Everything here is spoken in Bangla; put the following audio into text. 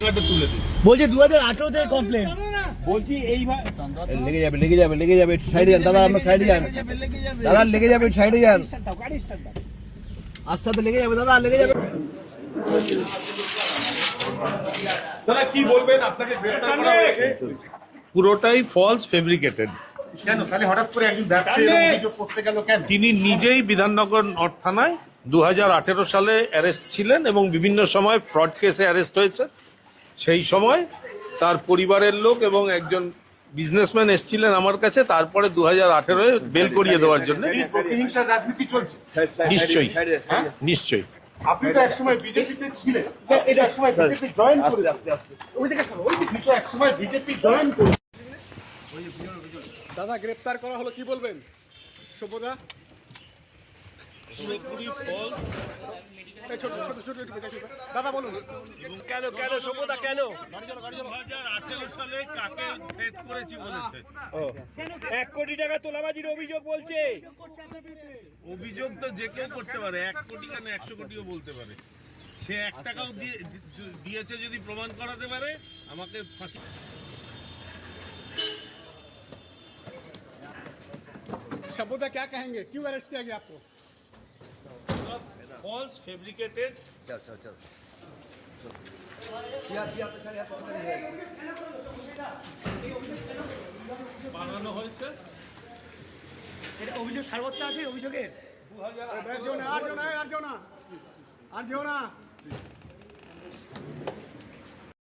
বলছি 2018-তে কমপ্লেন বলছি এইভাবে লেগে যাবে সাইডে যান দাদা, আমরা সাইডে যান দাদা, লেগে যাবে সাইডে যান, আস্তে আস্তে লেগে যাবে দাদা, লেগে যাবে। দাদা কি বলবেন, আপনাকে গ্রেফতার করা হয়েছে? পুরোটাই ফলস ফেব্রিকেটেড। কেন তাহলে হঠাৎ করে একজন ব্যবসায়ী অভিযোগ করতে গেল কেন? তিনি নিজেই বিধাননগর নর্থ থানায় 2018 সালে অ্যারেস্ট ছিলেন এবং বিভিন্ন সময় ফ্রড কেসে অ্যারেস্ট হয়েছে। সেই সময় তার পরিবারের লোক এবং একজন বিজনেসম্যান এসেছিলেন আমার কাছে, তারপরে 2018-এ বেল করিয়ে দেওয়ার জন্য। প্রতিহিংসার রাজনীতি চলছে নিশ্চয়ই নিশ্চয়ই। আপনি তো একসময় বিজেপিতে ছিলেন, এটা একসময় বিজেপি জয়েন করেছেন, ওইদিকে তো একসময় বিজেপি জয়েন করে। দাদা গ্রেফতার করা হলো, কি বলবেন সভ্যদা? পুরোপুরি ফলস। দাদা বলুন কেন কেন সভ্যতা কেন 2018 সালে কাকে ফেদ করেছি বলেছে। 1 কোটি টাকা তোলাবাজির অভিযোগ বলছে। অভিযোগ তো যে কেউ করতে পারে, 1 কোটি কেন 100 কোটিও বলতে পারে। সে 1 টাকাও দিয়েছে যদি প্রমাণ করাতে পারে আমাকে ফাঁসি। सभ्यता क्या कहेंगे, क्यों अरेस्ट किया गया आपको? False fabricated. চল চল চল বানানো হয়েছে। এটা অভিযোগ সারবত্তা আছে অভিযোগের। আর যেও না